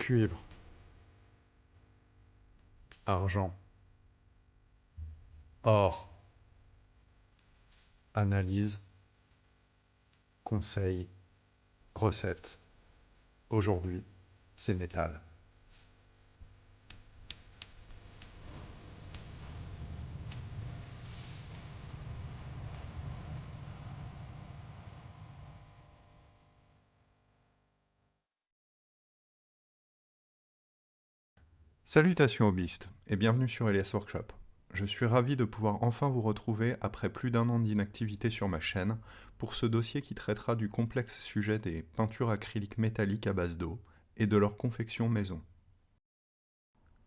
cuivre, argent, or, analyse, conseil, recette. Aujourd'hui, c'est métal. Salutations hobbyistes et bienvenue sur Elias Workshop. Je suis ravi de pouvoir enfin vous retrouver après plus d'un an d'inactivité sur ma chaîne pour ce dossier qui traitera du complexe sujet des peintures acryliques métalliques à base d'eau et de leur confection maison.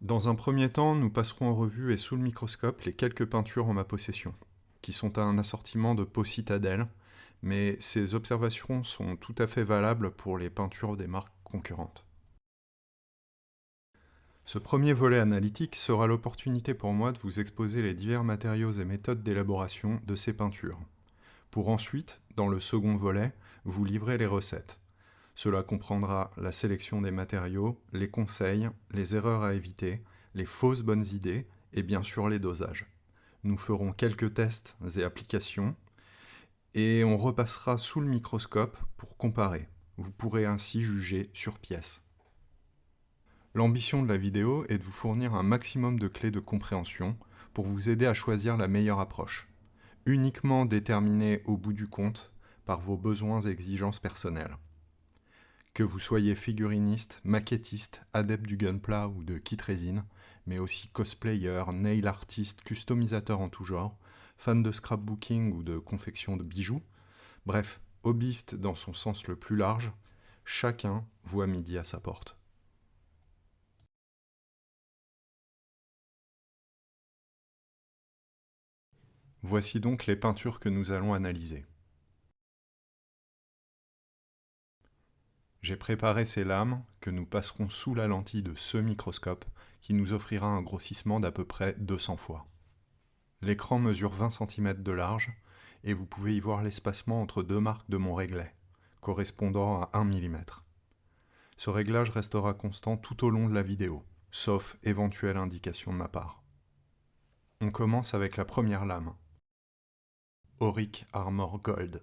Dans un premier temps, nous passerons en revue et sous le microscope les quelques peintures en ma possession, qui sont un assortiment de peaux citadelles, mais ces observations sont tout à fait valables pour les peintures des marques concurrentes. Ce premier volet analytique sera l'opportunité pour moi de vous exposer les divers matériaux et méthodes d'élaboration de ces peintures, pour ensuite, dans le second volet, vous livrer les recettes. Cela comprendra la sélection des matériaux, les conseils, les erreurs à éviter, les fausses bonnes idées et bien sûr les dosages. Nous ferons quelques tests et applications et on repassera sous le microscope pour comparer. Vous pourrez ainsi juger sur pièce. L'ambition de la vidéo est de vous fournir un maximum de clés de compréhension pour vous aider à choisir la meilleure approche, uniquement déterminée au bout du compte par vos besoins et exigences personnelles. Que vous soyez figuriniste, maquettiste, adepte du gunpla ou de kit résine, mais aussi cosplayer, nail artiste, customisateur en tout genre, fan de scrapbooking ou de confection de bijoux, bref, hobbyiste dans son sens le plus large, chacun voit midi à sa porte. Voici donc les peintures que nous allons analyser. J'ai préparé ces lames que nous passerons sous la lentille de ce microscope qui nous offrira un grossissement d'à peu près 200 fois. L'écran mesure 20 cm de large et vous pouvez y voir l'espacement entre deux marques de mon réglet, correspondant à 1 mm. Ce réglage restera constant tout au long de la vidéo, sauf éventuelle indication de ma part. On commence avec la première lame, Auric Armor Gold.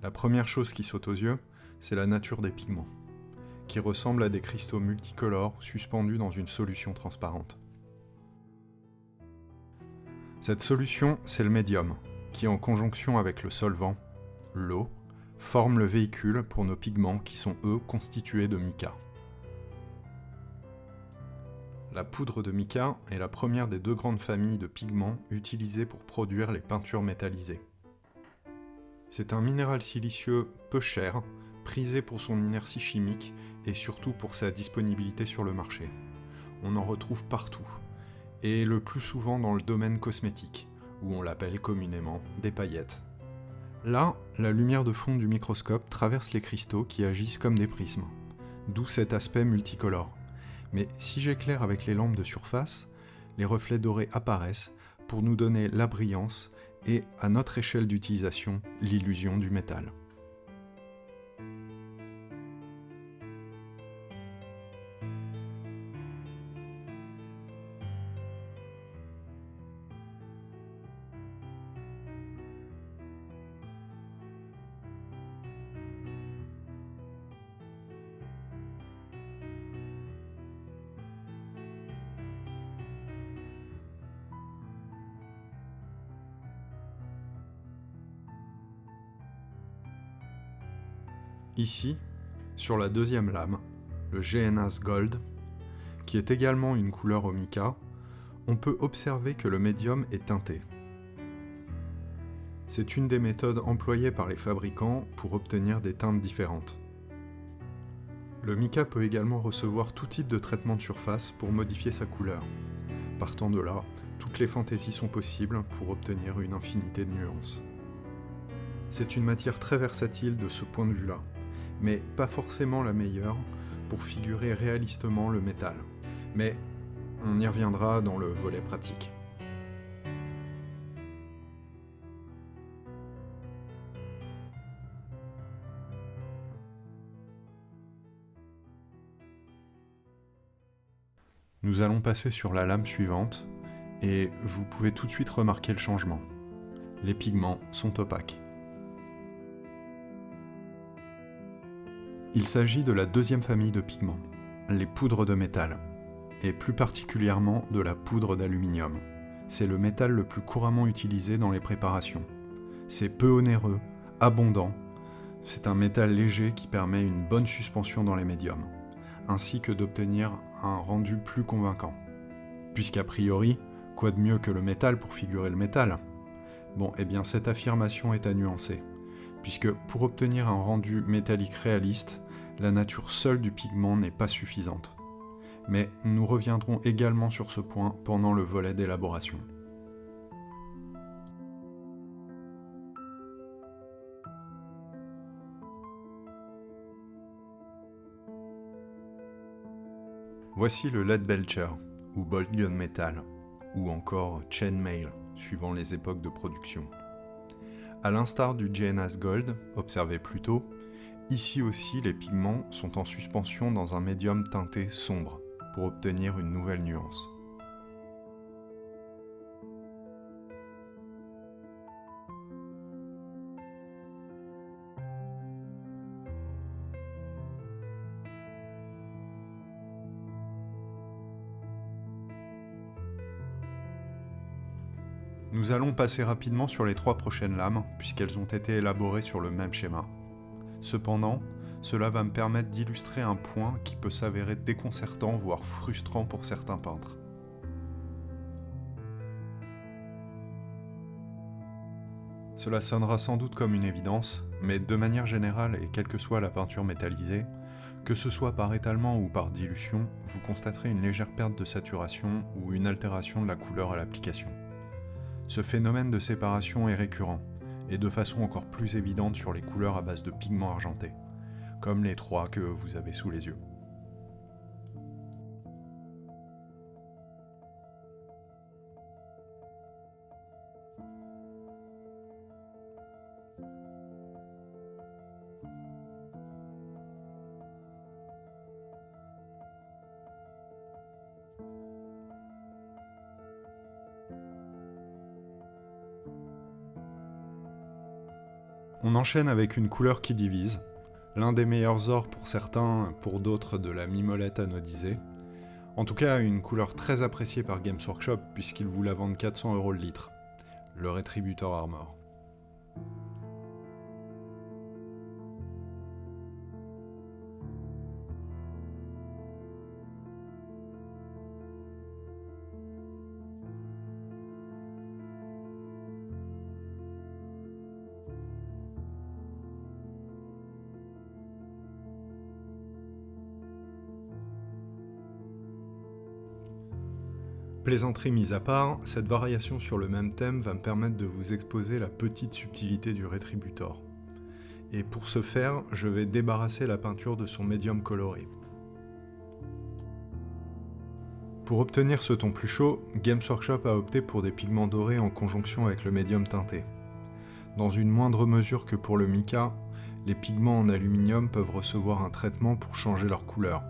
La première chose qui saute aux yeux, c'est la nature des pigments, qui ressemblent à des cristaux multicolores suspendus dans une solution transparente. Cette solution, c'est le médium, qui en conjonction avec le solvant, l'eau, forme le véhicule pour nos pigments qui sont eux constitués de mica. La poudre de mica est la première des deux grandes familles de pigments utilisées pour produire les peintures métallisées. C'est un minéral silicieux peu cher, prisé pour son inertie chimique et surtout pour sa disponibilité sur le marché. On en retrouve partout, et le plus souvent dans le domaine cosmétique, où on l'appelle communément des paillettes. Là, la lumière de fond du microscope traverse les cristaux qui agissent comme des prismes, d'où cet aspect multicolore. Mais si j'éclaire avec les lampes de surface, les reflets dorés apparaissent pour nous donner la brillance et, à notre échelle d'utilisation, l'illusion du métal. Ici, sur la deuxième lame, le GNAS Gold, qui est également une couleur au mica, on peut observer que le médium est teinté. C'est une des méthodes employées par les fabricants pour obtenir des teintes différentes. Le mica peut également recevoir tout type de traitement de surface pour modifier sa couleur. Partant de là, toutes les fantaisies sont possibles pour obtenir une infinité de nuances. C'est une matière très versatile de ce point de vue-là, mais pas forcément la meilleure pour figurer réalistement le métal. Mais on y reviendra dans le volet pratique. Nous allons passer sur la lame suivante, et vous pouvez tout de suite remarquer le changement. Les pigments sont opaques. Il s'agit de la deuxième famille de pigments, les poudres de métal, et plus particulièrement de la poudre d'aluminium. C'est le métal le plus couramment utilisé dans les préparations. C'est peu onéreux, abondant, c'est un métal léger qui permet une bonne suspension dans les médiums, ainsi que d'obtenir un rendu plus convaincant. Puisqu'a priori, quoi de mieux que le métal pour figurer le métal ? Bon, eh bien cette affirmation est à nuancer, puisque pour obtenir un rendu métallique réaliste, la nature seule du pigment n'est pas suffisante. Mais nous reviendrons également sur ce point pendant le volet d'élaboration. Voici le Leadbelcher, ou Bolt Gunmetal, ou encore Chainmail, suivant les époques de production. À l'instar du GNS Gold, observé plus tôt, ici aussi les pigments sont en suspension dans un médium teinté sombre, pour obtenir une nouvelle nuance. Nous allons passer rapidement sur les 3 prochaines lames, puisqu'elles ont été élaborées sur le même schéma. Cependant, cela va me permettre d'illustrer un point qui peut s'avérer déconcertant, voire frustrant pour certains peintres. Cela sonnera sans doute comme une évidence, mais de manière générale, et quelle que soit la peinture métallisée, que ce soit par étalement ou par dilution, vous constaterez une légère perte de saturation ou une altération de la couleur à l'application. Ce phénomène de séparation est récurrent, et de façon encore plus évidente sur les couleurs à base de pigments argentés, comme les 3 que vous avez sous les yeux. On enchaîne avec une couleur qui divise, l'un des meilleurs ors pour certains, pour d'autres de la mimolette anodisée. En tout cas, une couleur très appréciée par Games Workshop puisqu'ils vous la vendent 400 € le litre, le Retributor Armor. Plaisanterie mise à part, cette variation sur le même thème va me permettre de vous exposer la petite subtilité du Retributor. Et pour ce faire, je vais débarrasser la peinture de son médium coloré. Pour obtenir ce ton plus chaud, Games Workshop a opté pour des pigments dorés en conjonction avec le médium teinté. Dans une moindre mesure que pour le mica, les pigments en aluminium peuvent recevoir un traitement pour changer leur couleur.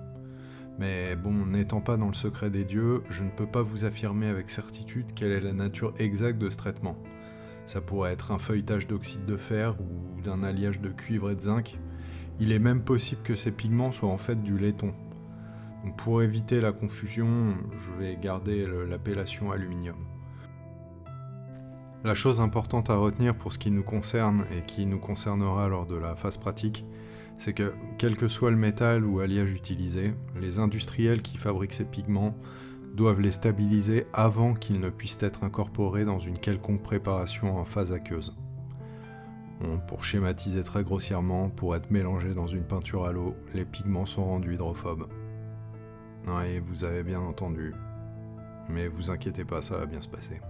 Mais bon, n'étant pas dans le secret des dieux, je ne peux pas vous affirmer avec certitude quelle est la nature exacte de ce traitement. Ça pourrait être un feuilletage d'oxyde de fer ou d'un alliage de cuivre et de zinc. Il est même possible que ces pigments soient en fait du laiton. Donc pour éviter la confusion, je vais garder l'appellation aluminium. La chose importante à retenir pour ce qui nous concerne et qui nous concernera lors de la phase pratique, c'est que, quel que soit le métal ou alliage utilisé, les industriels qui fabriquent ces pigments doivent les stabiliser avant qu'ils ne puissent être incorporés dans une quelconque préparation en phase aqueuse. Bon, pour schématiser très grossièrement, pour être mélangés dans une peinture à l'eau, les pigments sont rendus hydrophobes. Oui, vous avez bien entendu. Mais vous inquiétez pas, ça va bien se passer.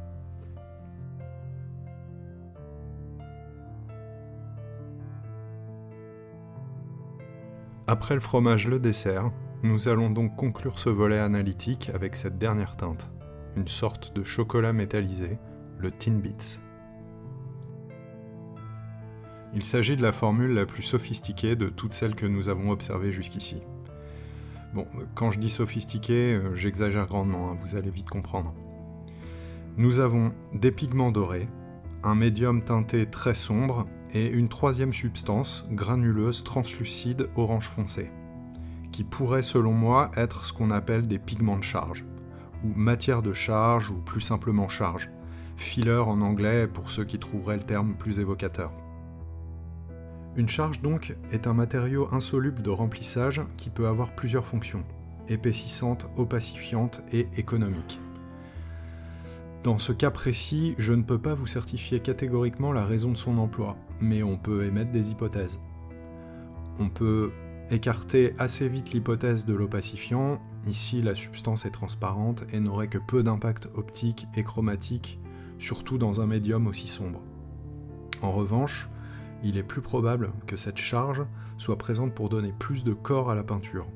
Après le fromage, le dessert, nous allons donc conclure ce volet analytique avec cette dernière teinte, une sorte de chocolat métallisé, le Tin Bits. Il s'agit de la formule la plus sophistiquée de toutes celles que nous avons observées jusqu'ici. Bon, quand je dis sophistiqué, j'exagère grandement, hein, vous allez vite comprendre. Nous avons des pigments dorés, un médium teinté très sombre et une troisième substance, granuleuse translucide orange foncé, qui pourrait selon moi être ce qu'on appelle des pigments de charge, ou matière de charge, ou plus simplement charge, filler en anglais pour ceux qui trouveraient le terme plus évocateur. Une charge donc est un matériau insoluble de remplissage qui peut avoir plusieurs fonctions, épaississante, opacifiante et économique. Dans ce cas précis, je ne peux pas vous certifier catégoriquement la raison de son emploi, mais on peut émettre des hypothèses. On peut écarter assez vite l'hypothèse de l'opacifiant, ici la substance est transparente et n'aurait que peu d'impact optique et chromatique, surtout dans un médium aussi sombre. En revanche, il est plus probable que cette charge soit présente pour donner plus de corps à la peinture.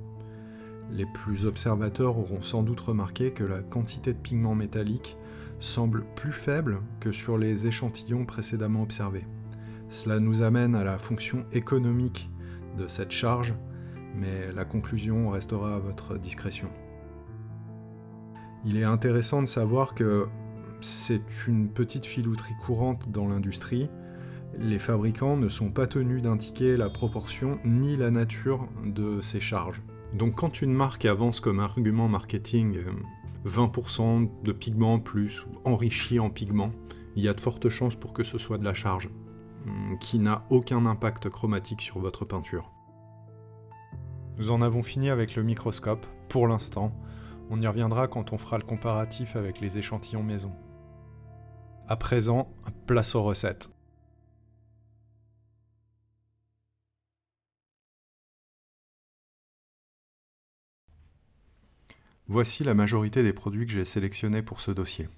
Les plus observateurs auront sans doute remarqué que la quantité de pigment métallique semble plus faible que sur les échantillons précédemment observés. Cela nous amène à la fonction économique de cette charge, mais la conclusion restera à votre discrétion. Il est intéressant de savoir que c'est une petite filouterie courante dans l'industrie. Les fabricants ne sont pas tenus d'indiquer la proportion ni la nature de ces charges. Donc quand une marque avance comme argument marketing 20% de pigment en plus, ou enrichi en pigment, il y a de fortes chances pour que ce soit de la charge, qui n'a aucun impact chromatique sur votre peinture. Nous en avons fini avec le microscope, pour l'instant. On y reviendra quand on fera le comparatif avec les échantillons maison. À présent, place aux recettes. Voici la majorité des produits que j'ai sélectionnés pour ce dossier.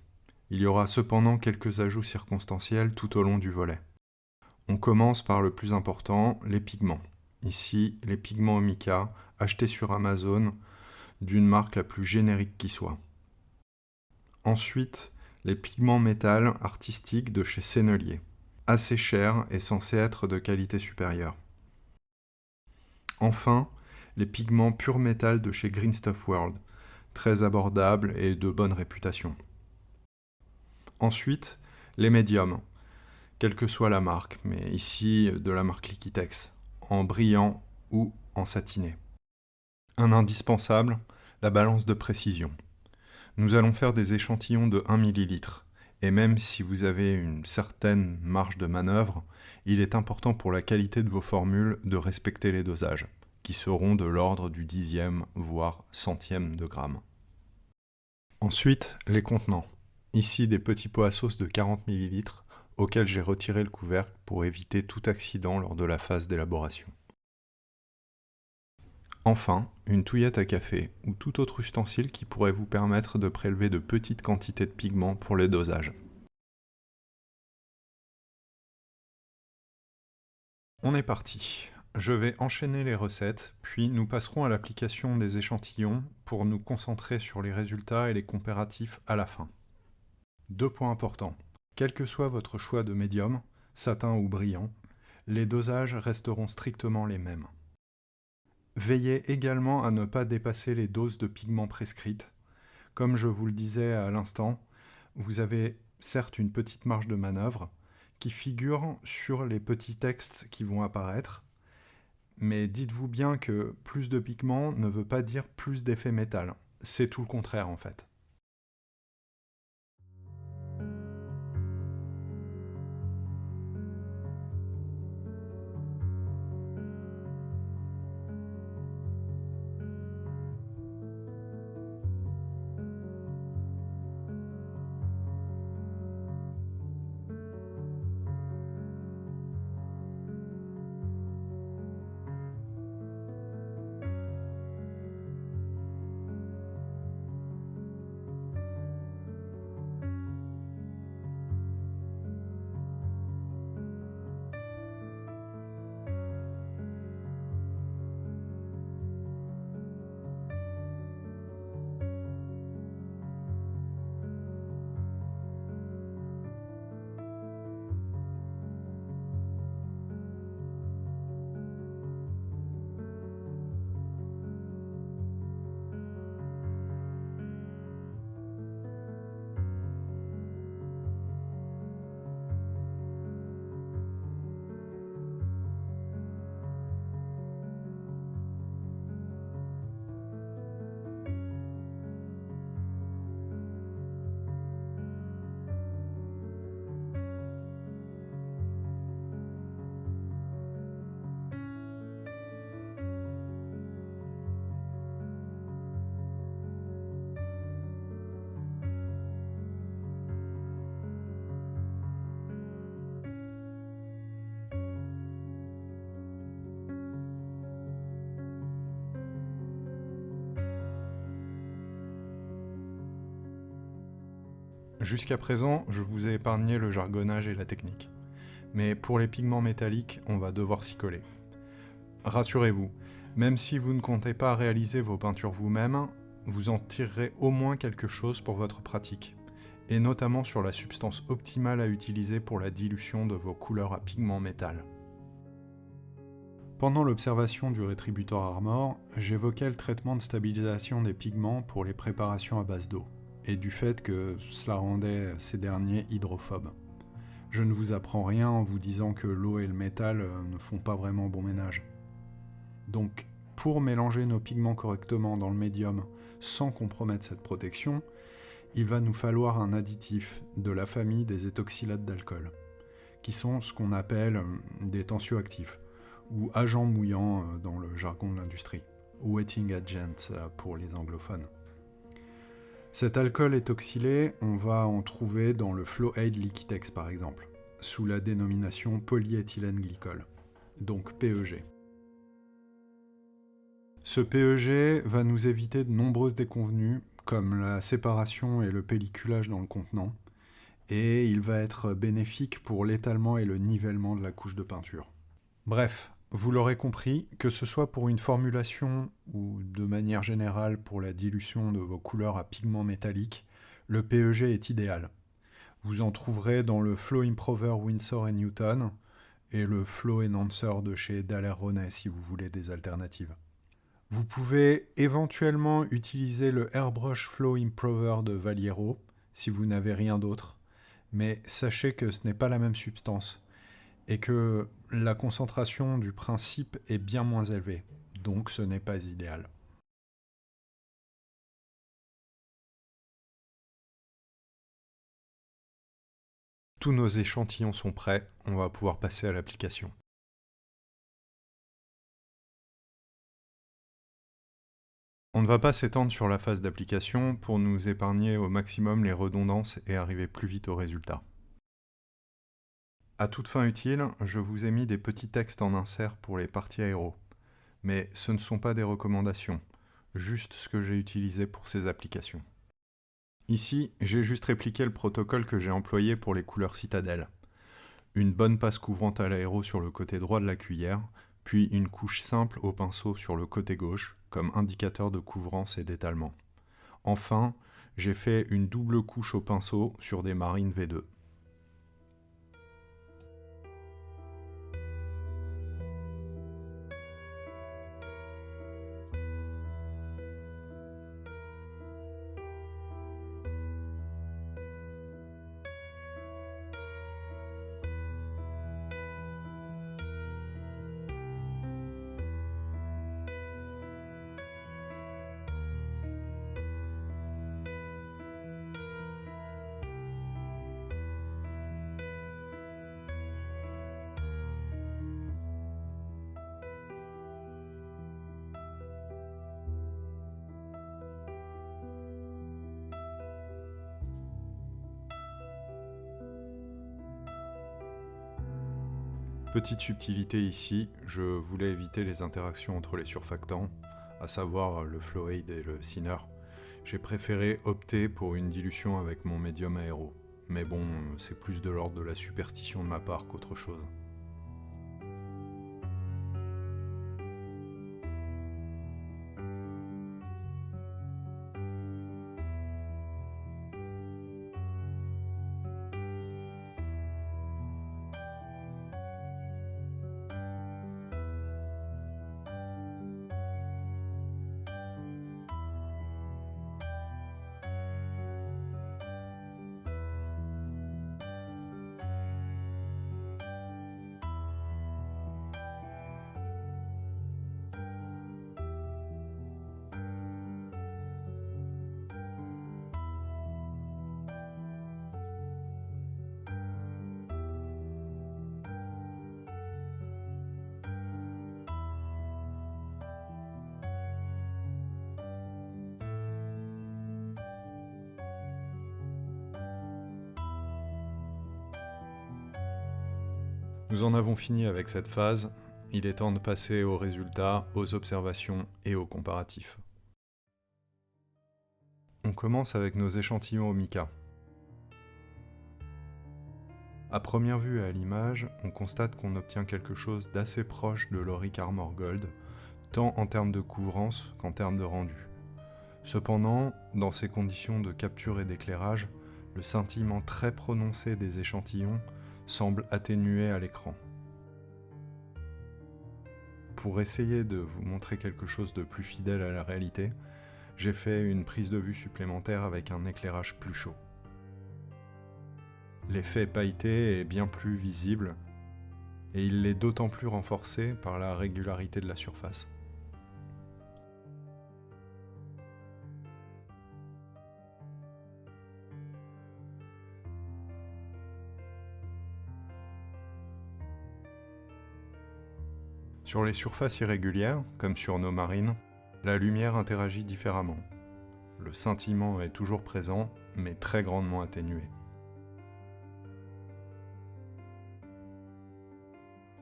Il y aura cependant quelques ajouts circonstanciels tout au long du volet. On commence par le plus important, les pigments. Ici, les pigments mica, achetés sur Amazon, d'une marque la plus générique qui soit. Ensuite, les pigments métal artistiques de chez Sennelier, assez chers et censés être de qualité supérieure. Enfin, les pigments pur métal de chez Green Stuff World, très abordables et de bonne réputation. Ensuite, les médiums, quelle que soit la marque, mais ici de la marque Liquitex, en brillant ou en satiné. Un indispensable, la balance de précision. Nous allons faire des échantillons de 1 ml, et même si vous avez une certaine marge de manœuvre, il est important pour la qualité de vos formules de respecter les dosages, qui seront de l'ordre du dixième, voire centième de gramme. Ensuite, les contenants. Ici des petits pots à sauce de 40 ml, auxquels j'ai retiré le couvercle pour éviter tout accident lors de la phase d'élaboration. Enfin, une touillette à café ou tout autre ustensile qui pourrait vous permettre de prélever de petites quantités de pigments pour les dosages. On est parti. Je vais enchaîner les recettes, puis nous passerons à l'application des échantillons pour nous concentrer sur les résultats et les comparatifs à la fin. 2 points importants. Quel que soit votre choix de médium, satin ou brillant, les dosages resteront strictement les mêmes. Veillez également à ne pas dépasser les doses de pigments prescrites. Comme je vous le disais à l'instant, vous avez certes une petite marge de manœuvre qui figure sur les petits textes qui vont apparaître, mais dites-vous bien que plus de pigments ne veut pas dire plus d'effet métal. C'est tout le contraire en fait. Jusqu'à présent, je vous ai épargné le jargonnage et la technique. Mais pour les pigments métalliques, on va devoir s'y coller. Rassurez-vous, même si vous ne comptez pas réaliser vos peintures vous-même, vous en tirerez au moins quelque chose pour votre pratique, et notamment sur la substance optimale à utiliser pour la dilution de vos couleurs à pigments métal. Pendant l'observation du Retributor Armor, j'évoquais le traitement de stabilisation des pigments pour les préparations à base d'eau, et du fait que cela rendait ces derniers hydrophobes. Je ne vous apprends rien en vous disant que l'eau et le métal ne font pas vraiment bon ménage. Donc, pour mélanger nos pigments correctement dans le médium sans compromettre cette protection, il va nous falloir un additif de la famille des éthoxylates d'alcool, qui sont ce qu'on appelle des tensioactifs, ou agents mouillants dans le jargon de l'industrie, wetting agents pour les anglophones. Cet alcool éthoxylé, on va en trouver dans le Flow-Aid Liquitex par exemple, sous la dénomination polyéthylène glycol, donc PEG. Ce PEG va nous éviter de nombreuses déconvenues, comme la séparation et le pelliculage dans le contenant, et il va être bénéfique pour l'étalement et le nivellement de la couche de peinture. Bref, vous l'aurez compris, que ce soit pour une formulation ou de manière générale pour la dilution de vos couleurs à pigments métalliques, le PEG est idéal. Vous en trouverez dans le Flow Improver Winsor & Newton et le Flow Enhancer de chez Daler-Rowney si vous voulez des alternatives. Vous pouvez éventuellement utiliser le Airbrush Flow Improver de Vallejo si vous n'avez rien d'autre, mais sachez que ce n'est pas la même substance et que la concentration du principe est bien moins élevée, donc ce n'est pas idéal. Tous nos échantillons sont prêts, on va pouvoir passer à l'application. On ne va pas s'étendre sur la phase d'application pour nous épargner au maximum les redondances et arriver plus vite au résultat. À toute fin utile, je vous ai mis des petits textes en insert pour les parties aéro, mais ce ne sont pas des recommandations, juste ce que j'ai utilisé pour ces applications. Ici, j'ai juste répliqué le protocole que j'ai employé pour les couleurs citadelles. Une bonne passe couvrante à l'aéro sur le côté droit de la cuillère, puis une couche simple au pinceau sur le côté gauche, comme indicateur de couvrance et d'étalement. Enfin, j'ai fait une double couche au pinceau sur des marines V2. Petite subtilité ici, je voulais éviter les interactions entre les surfactants, à savoir le Flow-Aid et le Thinner. J'ai préféré opter pour une dilution avec mon médium aéro. Mais bon, c'est plus de l'ordre de la superstition de ma part qu'autre chose. Nous en avons fini avec cette phase, il est temps de passer aux résultats, aux observations et aux comparatifs. On commence avec nos échantillons au mica. À première vue et à l'image, on constate qu'on obtient quelque chose d'assez proche de l'Auric Armor Gold, tant en termes de couvrance qu'en termes de rendu. Cependant, dans ces conditions de capture et d'éclairage, le scintillement très prononcé des échantillons semble atténué à l'écran. Pour essayer de vous montrer quelque chose de plus fidèle à la réalité, j'ai fait une prise de vue supplémentaire avec un éclairage plus chaud. L'effet pailleté est bien plus visible, et il l'est d'autant plus renforcé par la régularité de la surface. Sur les surfaces irrégulières, comme sur nos marines, la lumière interagit différemment. Le scintillement est toujours présent, mais très grandement atténué.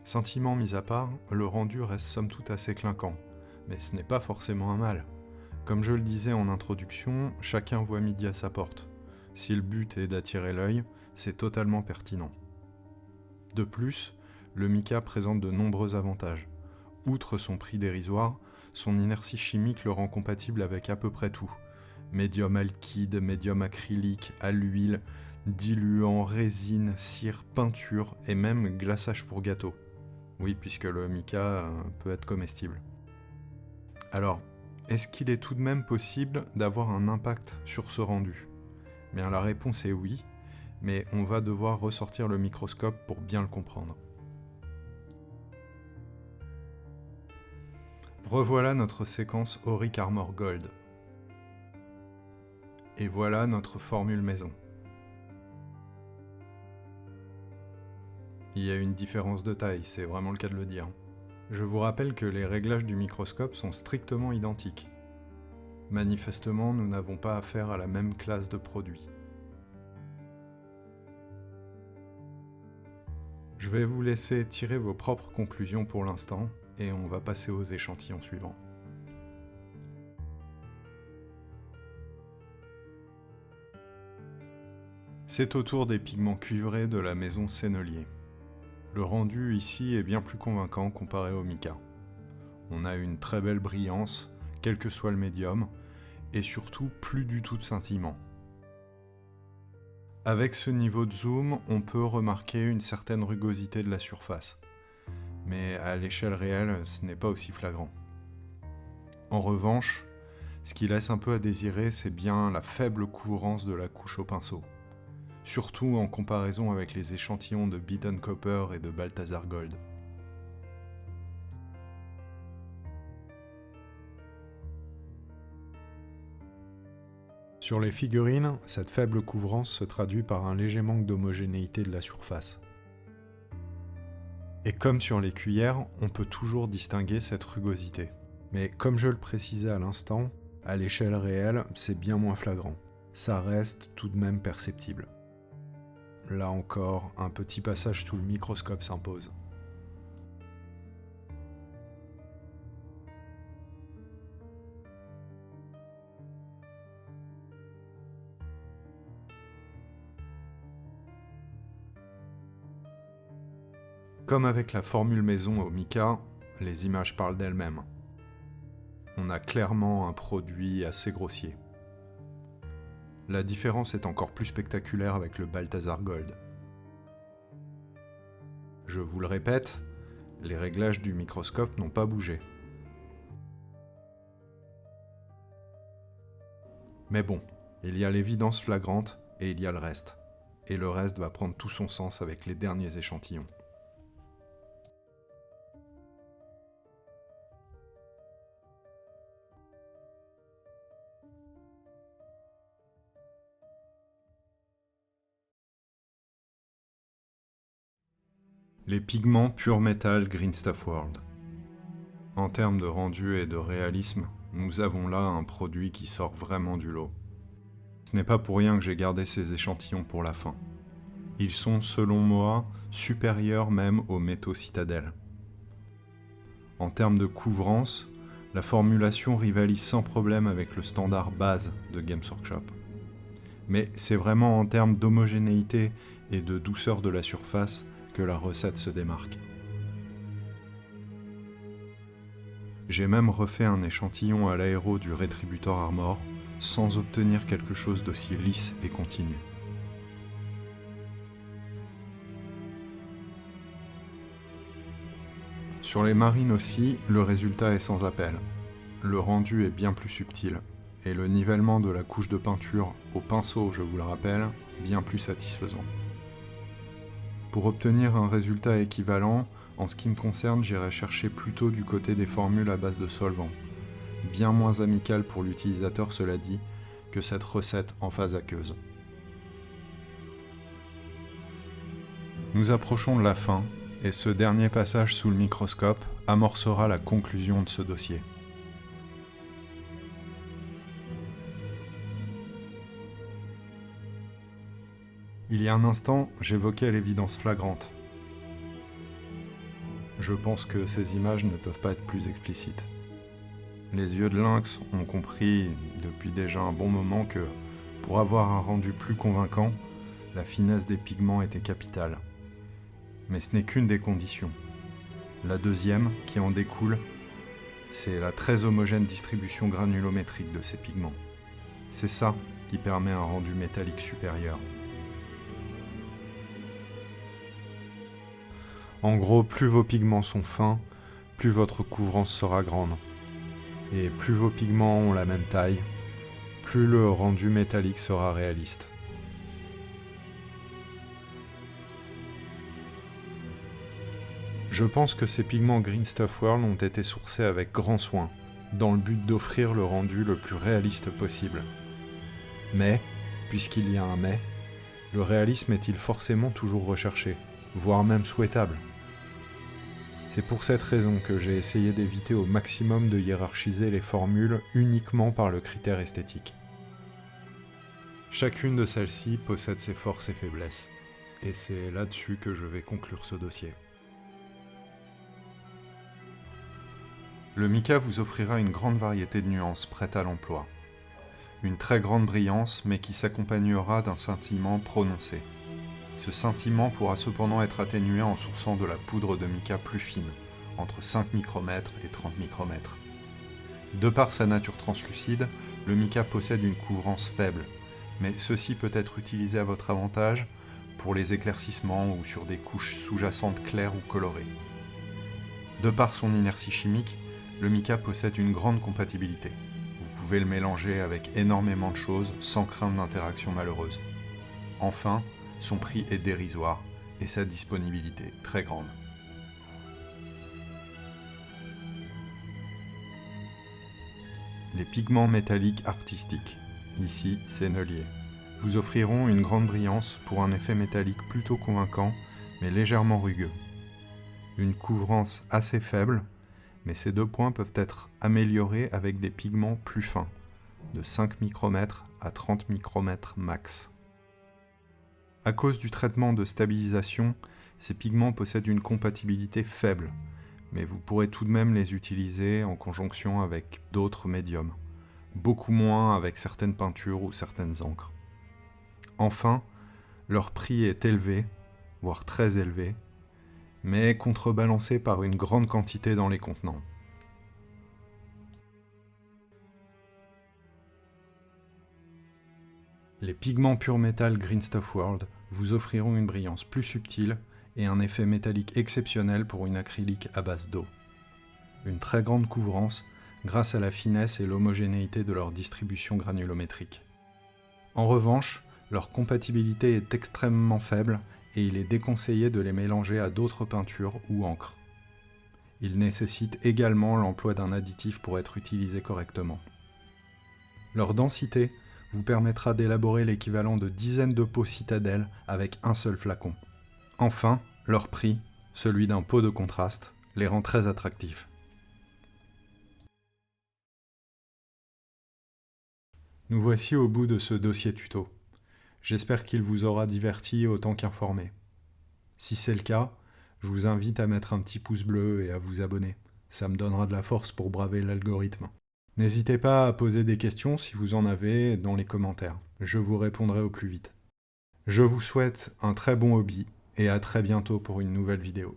Scintillement mis à part, le rendu reste somme toute assez clinquant, mais ce n'est pas forcément un mal. Comme je le disais en introduction, chacun voit midi à sa porte. Si le but est d'attirer l'œil, c'est totalement pertinent. De plus, le mica présente de nombreux avantages. Outre son prix dérisoire, son inertie chimique le rend compatible avec à peu près tout. Médium alkyd, médium acrylique, à l'huile, diluant, résine, cire, peinture et même glaçage pour gâteau. Oui, puisque le mica peut être comestible. Alors, est-ce qu'il est tout de même possible d'avoir un impact sur ce rendu ? Bien, la réponse est oui, mais on va devoir ressortir le microscope pour bien le comprendre. Revoilà notre séquence Auric Armor Gold. Et voilà notre formule maison. Il y a une différence de taille, c'est vraiment le cas de le dire. Je vous rappelle que les réglages du microscope sont strictement identiques. Manifestement, nous n'avons pas affaire à la même classe de produits. Je vais vous laisser tirer vos propres conclusions pour l'instant, et on va passer aux échantillons suivants. C'est au tour des pigments cuivrés de la maison Sennelier. Le rendu ici est bien plus convaincant comparé au mica. On a une très belle brillance, quel que soit le médium, et surtout plus du tout de scintillement. Avec ce niveau de zoom, on peut remarquer une certaine rugosité de la surface. Mais à l'échelle réelle, ce n'est pas aussi flagrant. En revanche, ce qui laisse un peu à désirer, c'est bien la faible couvrance de la couche au pinceau. Surtout en comparaison avec les échantillons de Beaten Copper et de Balthazar Gold. Sur les figurines, cette faible couvrance se traduit par un léger manque d'homogénéité de la surface. Et comme sur les cuillères, on peut toujours distinguer cette rugosité. Mais comme je le précisais à l'instant, à l'échelle réelle, c'est bien moins flagrant. Ça reste tout de même perceptible. Là encore, un petit passage sous le microscope s'impose. Comme avec la formule maison au mica, les images parlent d'elles-mêmes. On a clairement un produit assez grossier. La différence est encore plus spectaculaire avec le Balthazar Gold. Je vous le répète, les réglages du microscope n'ont pas bougé. Mais bon, il y a l'évidence flagrante et il y a le reste. Et le reste va prendre tout son sens avec les derniers échantillons. Les pigments Pure Metal Green Stuff World. En termes de rendu et de réalisme, nous avons là un produit qui sort vraiment du lot. Ce n'est pas pour rien que j'ai gardé ces échantillons pour la fin. Ils sont, selon moi, supérieurs même aux métaux Citadel. En termes de couvrance, la formulation rivalise sans problème avec le standard base de Games Workshop. Mais c'est vraiment en termes d'homogénéité et de douceur de la surface que la recette se démarque. J'ai même refait un échantillon à l'aéro du Rétributor Armor sans obtenir quelque chose d'aussi lisse et continu. Sur les marines aussi, le résultat est sans appel. Le rendu est bien plus subtil, et le nivellement de la couche de peinture au pinceau, je vous le rappelle, bien plus satisfaisant. Pour obtenir un résultat équivalent, en ce qui me concerne, j'irai chercher plutôt du côté des formules à base de solvant, bien moins amical pour l'utilisateur cela dit, que cette recette en phase aqueuse. Nous approchons de la fin, et ce dernier passage sous le microscope amorcera la conclusion de ce dossier. Il y a un instant, j'évoquais l'évidence flagrante. Je pense que ces images ne peuvent pas être plus explicites. Les yeux de lynx ont compris depuis déjà un bon moment que, pour avoir un rendu plus convaincant, la finesse des pigments était capitale. Mais ce n'est qu'une des conditions. La deuxième, qui en découle, c'est la très homogène distribution granulométrique de ces pigments. C'est ça qui permet un rendu métallique supérieur. En gros, plus vos pigments sont fins, plus votre couvrance sera grande. Et plus vos pigments ont la même taille, plus le rendu métallique sera réaliste. Je pense que ces pigments Green Stuff World ont été sourcés avec grand soin, dans le but d'offrir le rendu le plus réaliste possible. Mais, puisqu'il y a un mais, le réalisme est-il forcément toujours recherché, voire même souhaitable ? C'est pour cette raison que j'ai essayé d'éviter au maximum de hiérarchiser les formules uniquement par le critère esthétique. Chacune de celles-ci possède ses forces et faiblesses, et c'est là-dessus que je vais conclure ce dossier. Le mica vous offrira une grande variété de nuances prêtes à l'emploi. Une très grande brillance, mais qui s'accompagnera d'un scintillement prononcé. Ce scintillement pourra cependant être atténué en sourçant de la poudre de mica plus fine, entre 5 micromètres et 30 micromètres. De par sa nature translucide, le mica possède une couvrance faible, mais ceci peut être utilisé à votre avantage pour les éclaircissements ou sur des couches sous-jacentes claires ou colorées. De par son inertie chimique, le mica possède une grande compatibilité. Vous pouvez le mélanger avec énormément de choses sans crainte d'interaction malheureuse. Enfin, son prix est dérisoire et sa disponibilité très grande. Les pigments métalliques artistiques, ici sennelier, vous offriront une grande brillance pour un effet métallique plutôt convaincant mais légèrement rugueux. Une couvrance assez faible, mais ces deux points peuvent être améliorés avec des pigments plus fins, de 5 micromètres à 30 micromètres max. À cause du traitement de stabilisation, ces pigments possèdent une compatibilité faible, mais vous pourrez tout de même les utiliser en conjonction avec d'autres médiums, beaucoup moins avec certaines peintures ou certaines encres. Enfin, leur prix est élevé, voire très élevé, mais contrebalancé par une grande quantité dans les contenants. Les pigments pur métal Green Stuff World vous offriront une brillance plus subtile et un effet métallique exceptionnel pour une acrylique à base d'eau. Une très grande couvrance grâce à la finesse et l'homogénéité de leur distribution granulométrique. En revanche, leur compatibilité est extrêmement faible et il est déconseillé de les mélanger à d'autres peintures ou encres. Ils nécessitent également l'emploi d'un additif pour être utilisés correctement. Leur densité vous permettra d'élaborer l'équivalent de dizaines de pots citadelles avec un seul flacon. Enfin, leur prix, celui d'un pot de contraste, les rend très attractifs. Nous voici au bout de ce dossier tuto. J'espère qu'il vous aura diverti autant qu'informé. Si c'est le cas, je vous invite à mettre un petit pouce bleu et à vous abonner. Ça me donnera de la force pour braver l'algorithme. N'hésitez pas à poser des questions si vous en avez dans les commentaires. Je vous répondrai au plus vite. Je vous souhaite un très bon hobby et à très bientôt pour une nouvelle vidéo.